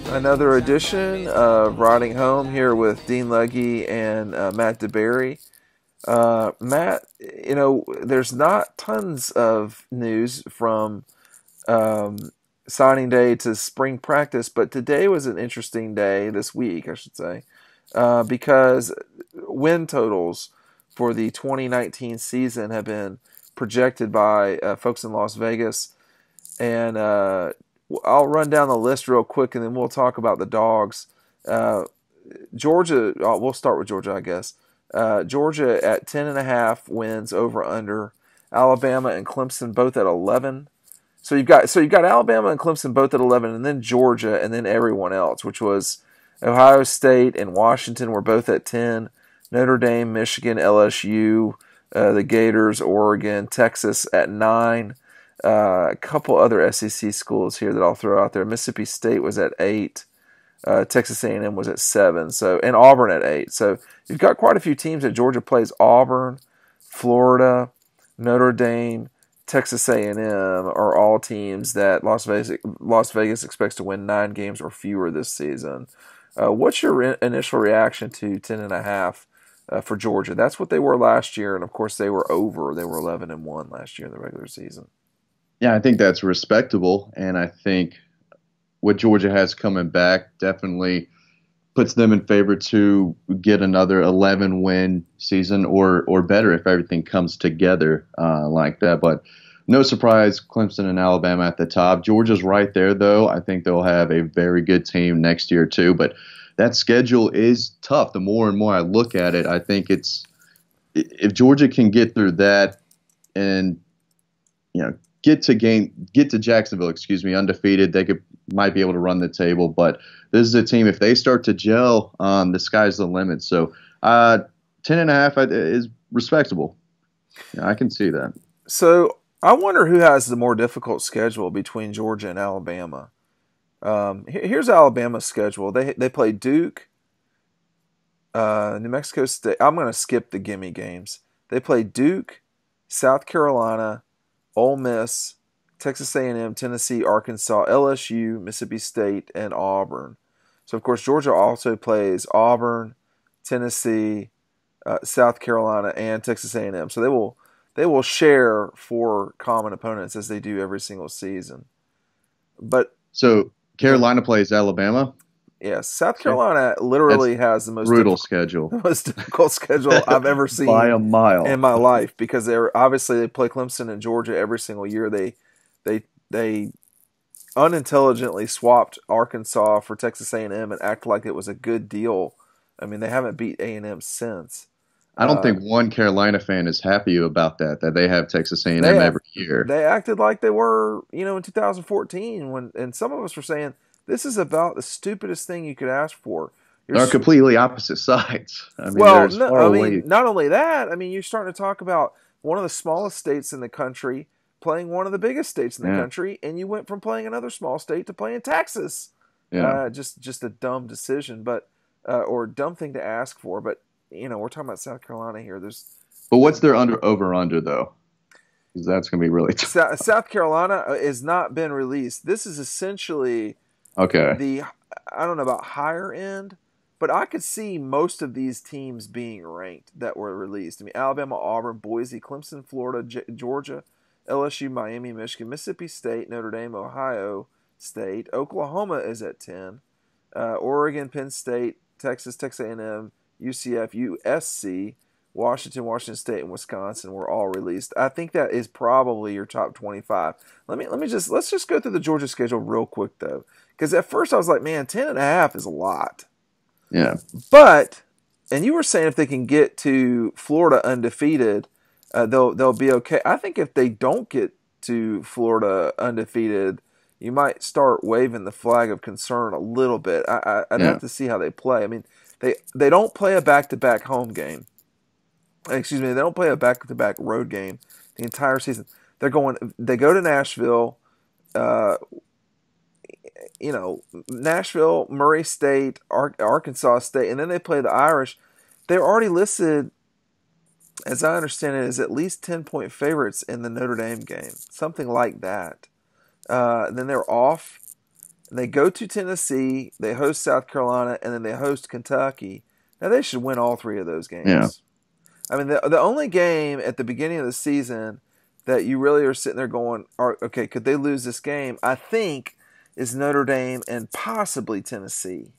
Another edition of Riding Home here with Dean Legge and Matt DeBary. Matt, there's not tons of news from signing day to spring practice, but today was an interesting day, this week, I should say, because win totals for the 2019 season have been projected by folks in Las Vegas. And I'll run down the list real quick, and then we'll talk about the Dogs. Georgia, we'll start with Georgia, I guess. Georgia at 10.5 wins over under. Alabama and Clemson both at 11. So you've got Alabama and Clemson both at 11, and then Georgia, and then everyone else, which was Ohio State and Washington were both at 10. Notre Dame, Michigan, LSU, the Gators, Oregon, Texas at 9. A couple other SEC schools here that I'll throw out there. Mississippi State was at 8. Texas A&M was at 7. And Auburn at 8. So you've got quite a few teams that Georgia plays. Auburn, Florida, Notre Dame, Texas A&M are all teams that Las Vegas expects to win 9 games or fewer this season. What's your initial reaction to 10.5 for Georgia? That's what they were last year, and of course they were over. They were 11-1 last year in the regular season. Yeah, I think that's respectable, and I think what Georgia has coming back definitely puts them in favor to get another 11-win season or better if everything comes together like that. But no surprise, Clemson and Alabama at the top. Georgia's right there, though. I think they'll have a very good team next year, too. But that schedule is tough. The more and more I look at it, I think if Georgia can get through that and, get to Jacksonville, undefeated, they might be able to run the table. But this is a team, if they start to gel, the sky's the limit. So 10.5 is respectable. Yeah, I can see that. So I wonder who has the more difficult schedule between Georgia and Alabama. Here's Alabama's schedule. They play Duke, New Mexico State. I'm going to skip the gimme games. They play Duke, South Carolina, Ole Miss, Texas A&M, Tennessee, Arkansas, LSU, Mississippi State, and Auburn. So, of course, Georgia also plays Auburn, Tennessee, South Carolina, and Texas A&M. So they will share 4 common opponents as they do every single season. But so Carolina plays Alabama. Yes, South Carolina literally has the most brutal schedule, the most difficult schedule I've ever seen by a mile in my life, because they play Clemson and Georgia every single year. They unintelligently swapped Arkansas for Texas A&M and act like it was a good deal. I mean, they haven't beat A&M since. I don't think one Carolina fan is happy about that they have Texas A&M every year. They acted like they were, in 2014 and some of us were saying, this is about the stupidest thing you could ask for. They're completely opposite sides. Not only that. I mean, you're starting to talk about one of the smallest states in the country playing one of the biggest states in the country, and you went from playing another small state to playing Texas. Yeah. Just a dumb decision, or dumb thing to ask for. But we're talking about South Carolina here. But what's their over under though? Because that's going to be really tough. South Carolina has not been released. This is essentially. Okay. I don't know about higher end, but I could see most of these teams being ranked that were released. I mean, Alabama, Auburn, Boise, Clemson, Florida, Georgia, LSU, Miami, Michigan, Mississippi State, Notre Dame, Ohio State. Oklahoma is at 10. Oregon, Penn State, Texas, Texas A&M, UCF, USC, Washington State, and Wisconsin were all released. I think that is probably your top 25. Let's just go through the Georgia schedule real quick though, because at first I was like, man, 10.5 is a lot. Yeah. But, and you were saying if they can get to Florida undefeated, they'll be okay. I think if they don't get to Florida undefeated, you might start waving the flag of concern a little bit. I'd have to see how they play. I mean, they don't play a back-to-back home game. They don't play a back-to-back road game the entire season. They go to Nashville, Nashville, Murray State, Arkansas State, and then they play the Irish. They're already listed, as I understand it, as at least 10-point favorites in the Notre Dame game, something like that. Then they're off They go to Tennessee, they host South Carolina, and then they host Kentucky. Now they should win all three of those Yeah. games. I mean, the only game at the beginning of the season that you really are sitting there going, okay, could they lose this game? I think is Notre Dame and possibly Tennessee.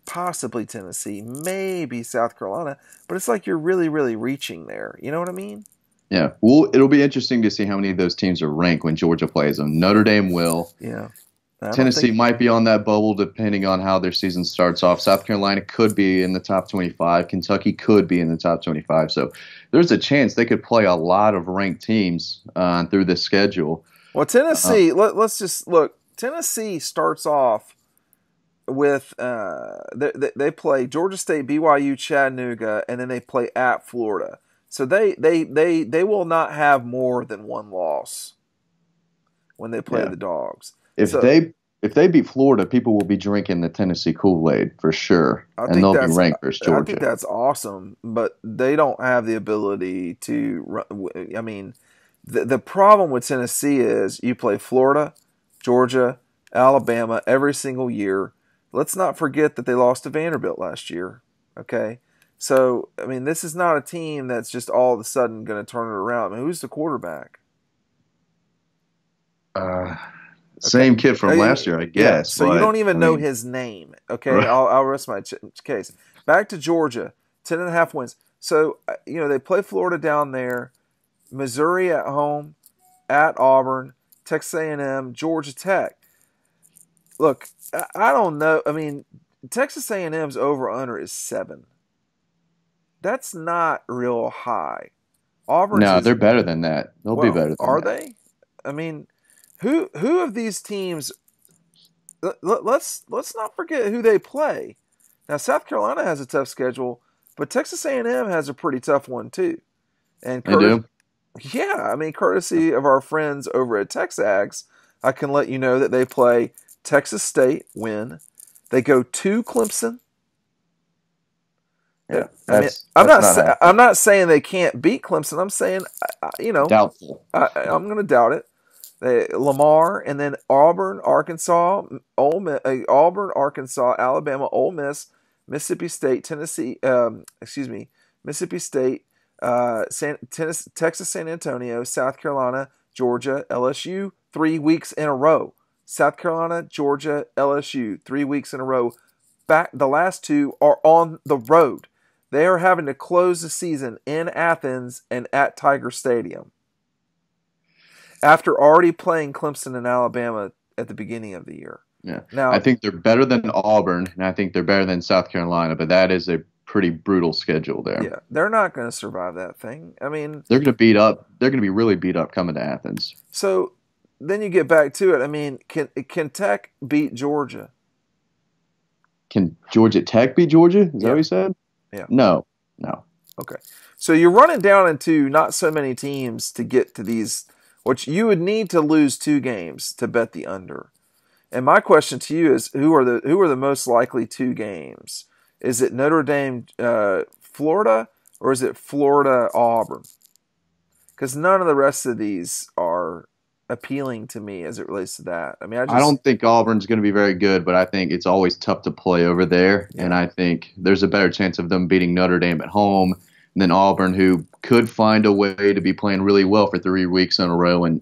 Possibly Tennessee, maybe South Carolina, but it's like you're really, really reaching there. You know what I mean? Yeah. Well, it'll be interesting to see how many of those teams are ranked when Georgia plays them. Notre Dame will. Yeah. I don't Tennessee think might be on that bubble depending on how their season starts off. South Carolina could be in the top 25. Kentucky could be in the top 25. So there's a chance they could play a lot of ranked teams through this schedule. Well, Tennessee, let's just look. Tennessee starts off with they play Georgia State, BYU, Chattanooga, and then they play at Florida. So they will not have more than one loss when they play the Dogs. If they beat Florida, people will be drinking the Tennessee Kool-Aid for sure, and they'll be ranked versus Georgia. I think that's awesome, but they don't have the ability to. I mean, the problem with Tennessee is you play Florida, Georgia, Alabama every single year. Let's not forget that they lost to Vanderbilt last year. Okay, so I mean, this is not a team that's just all of a sudden going to turn it around. I mean, who's the quarterback? Same kid from last year, I guess. Yeah, so you don't even know his name. Okay, right. I'll rest my case. Back to Georgia, 10.5 wins. So, they play Florida down there, Missouri at home, at Auburn, Texas A&M, Georgia Tech. Look, I don't know. I mean, Texas A&M's over-under is 7. That's not real high. Auburn's they're better than that. They'll be better than that. Are they? I mean, who of these teams? Let's not forget who they play. Now, South Carolina has a tough schedule, but Texas A&M has a pretty tough one too. And they do. Yeah, I mean, courtesy of our friends over at Texags, I can let you know that they play Texas State, win. They go to Clemson. Yeah, I'm not saying they can't beat Clemson. I'm saying, doubtful. I'm going to doubt it. Lamar, and then Auburn, Arkansas, Alabama, Ole Miss, Mississippi State, Tennessee. Mississippi State, Texas, San Antonio, South Carolina, Georgia, LSU. 3 weeks in a row. South Carolina, Georgia, LSU. 3 weeks in a row. The last two are on the road. They are having to close the season in Athens and at Tiger Stadium, after already playing Clemson and Alabama at the beginning of the year. Yeah. Now, I think they're better than Auburn, and I think they're better than South Carolina, but that is a pretty brutal schedule there. Yeah, they're not going to survive that thing. I mean, they're going to beat up. They're going to be really beat up coming to Athens. So then you get back to it. I mean, can Tech beat Georgia? Can Georgia Tech beat Georgia? Is that what you said? Yeah. No. Okay. So you're running down into not so many teams to get to these, which you would need to lose 2 games to bet the under. And my question to you is, who are the most likely 2 games? Is it Notre Dame, Florida, or is it Florida, Auburn? Because none of the rest of these are appealing to me as it relates to that. I mean, I don't think Auburn's going to be very good, but I think it's always tough to play over there, and I think there's a better chance of them beating Notre Dame at home than Auburn, who could find a way to be playing really well for 3 weeks in a row and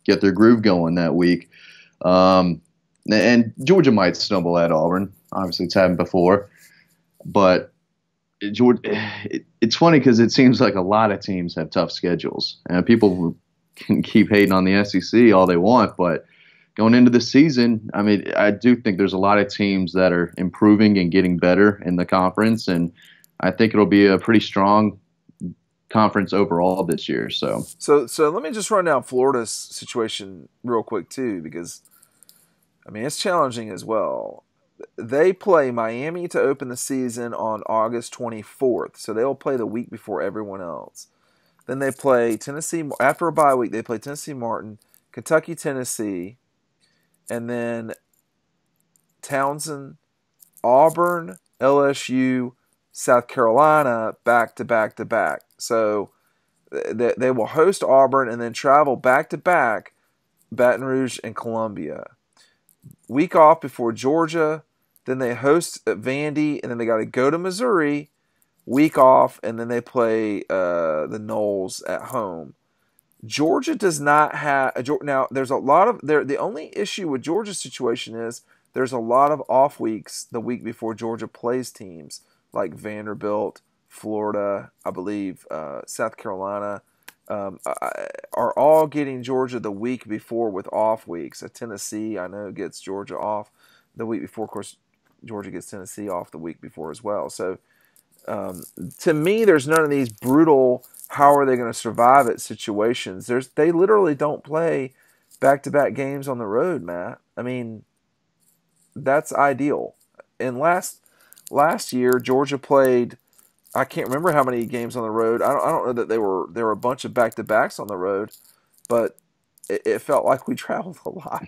get their groove going that week. And Georgia might stumble at Auburn. Obviously, it's happened before, but it's funny because it seems like a lot of teams have tough schedules, and people can keep hating on the SEC all they want, but going into the season, I mean, I do think there's a lot of teams that are improving and getting better in the conference, and I think it'll be a pretty strong conference overall this year. So let me just run down Florida's situation real quick too, because I mean, it's challenging as well. They play Miami to open the season on August 24th, so they'll play the week before everyone else. Then they play Tennessee after a bye week. They play Tennessee Martin, Kentucky, Tennessee, and then Townsend, Auburn, LSU, South Carolina back to back to back. So they will host Auburn and then travel back to back Baton Rouge and Columbia. week off before Georgia, then they host at Vandy, and then they got to go to Missouri, week off, and then they play the Noles at home. Georgia does not have now. There's a lot of there. The only issue with Georgia's situation is there's a lot of off weeks the week before Georgia plays teams like Vanderbilt, Florida, I believe, South Carolina, are all getting Georgia the week before with off weeks. Tennessee, I know, gets Georgia off the week before. Of course, Georgia gets Tennessee off the week before as well. So, to me, there's none of these brutal, how are they going to survive it situations. They literally don't play back-to-back games on the road, Matt. I mean, that's ideal. And last year, Georgia played, I can't remember how many games on the road. I don't know that there were a bunch of back-to-backs on the road, but it felt like we traveled a lot.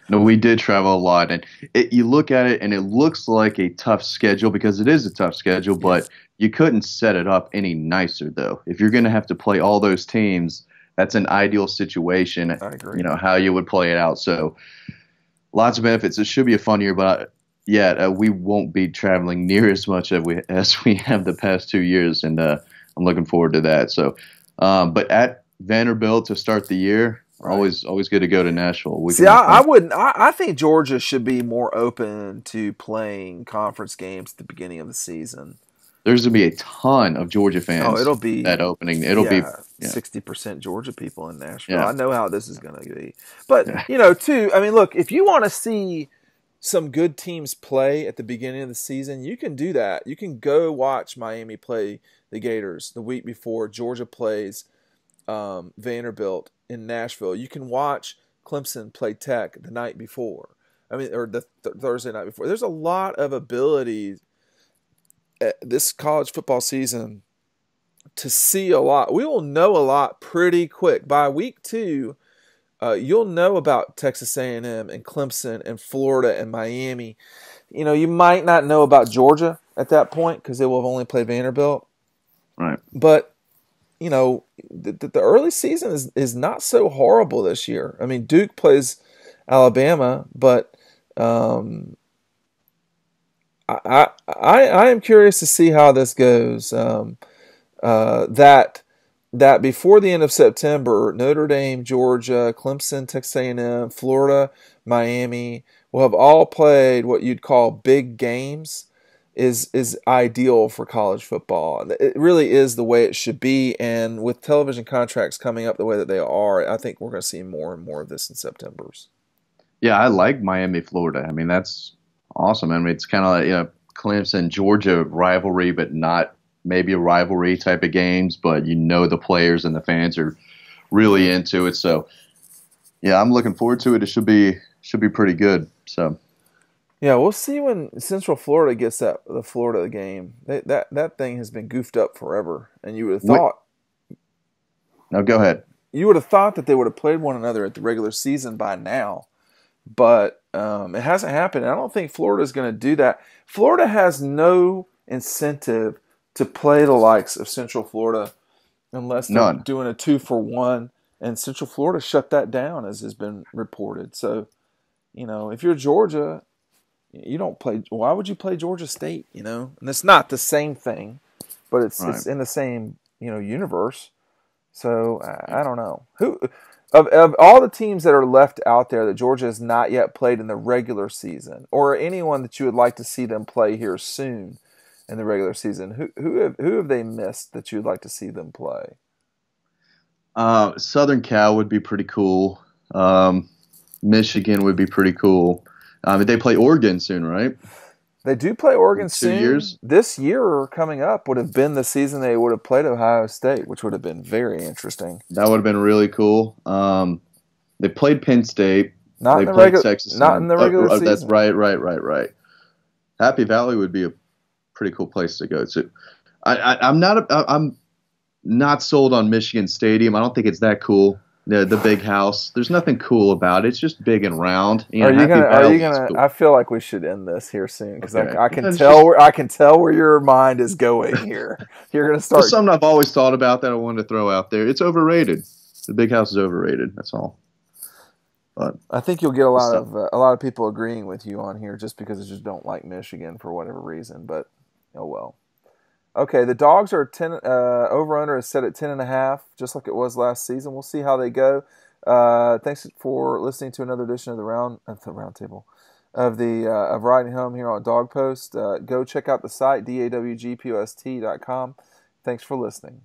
No, we did travel a lot, and you look at it, and it looks like a tough schedule because it is a tough schedule, but you couldn't set it up any nicer, though. If you're going to have to play all those teams, that's an ideal situation. I agree. You know, how you would play it out. So lots of benefits. It should be a fun year, but we won't be traveling near as much as we have the past 2 years, and I'm looking forward to that. So, but at Vanderbilt to start the year, right. Always good to go to Nashville. See, I wouldn't. I think Georgia should be more open to playing conference games at the beginning of the season. There's going to be a ton of Georgia fans. Oh, it'll be that opening. It'll be 60% Georgia people in Nashville. Yeah. I know how this is going to be. But, too, I mean, look, if you want to see some good teams play at the beginning of the season, you can do that. You can go watch Miami play the Gators the week before Georgia plays Vanderbilt in Nashville. You can watch Clemson play Tech the night before. I mean, or the Thursday night before. There's a lot of ability this college football season to see a lot. We will know a lot pretty quick. By week 2, you'll know about Texas A&M and Clemson and Florida and Miami. You might not know about Georgia at that point because they will have only played Vanderbilt. Right. But, the early season is not so horrible this year. I mean, Duke plays Alabama, but I am curious to see how this goes. That before the end of September, Notre Dame, Georgia, Clemson, Texas A&M, Florida, Miami will have all played what you'd call big games is ideal for college football. It really is the way it should be, and with television contracts coming up the way that they are, I think we're going to see more and more of this in September's. Yeah, I like Miami, Florida. I mean, that's awesome. I mean, it's kind of like Clemson, Georgia rivalry, but not maybe a rivalry type of games, but the players and the fans are really into it. So, yeah, I'm looking forward to it. It should be pretty good. So, yeah, we'll see when Central Florida gets the Florida game. That thing has been goofed up forever, and you would have thought. No, go ahead. You would have thought that they would have played one another at the regular season by now, but it hasn't happened. I don't think Florida is going to do that. Florida has no incentive to play the likes of Central Florida unless they're doing a 2-for-1, and Central Florida shut that down, as has been reported. So, if you're Georgia, you don't play. Why would you play Georgia State? And it's not the same thing, but it's in the same universe. So I don't know who of all the teams that are left out there that Georgia has not yet played in the regular season, or anyone that you would like to see them play here soon in the regular season. Who have they missed that you'd like to see them play? Southern Cal would be pretty cool. Michigan would be pretty cool. They play Oregon soon, right? They do play Oregon soon. 2 years? This year coming up would have been the season they would have played Ohio State, which would have been very interesting. That would have been really cool. They played Penn State. Not in the regular season. That's right. Happy Valley would be a pretty cool place to go to. I'm not sold on Michigan Stadium. I don't think it's that cool. The big house. There's nothing cool about it. It's just big and round. Are you gonna? Cool. I feel like we should end this here soon because I can tell where your mind is going here. You're gonna start. It's something I've always thought about that I wanted to throw out there. It's overrated. The big house is overrated. That's all. I think you'll get a lot So, of people agreeing with you on here just because they just don't like Michigan for whatever reason. But oh well. Okay, the Dogs are 10. Over under is set at 10.5, just like it was last season. We'll see how they go. Thanks for listening to another edition of the round table of Riding Home here on Dog Post. Go check out the site dawgpost.com. Thanks for listening.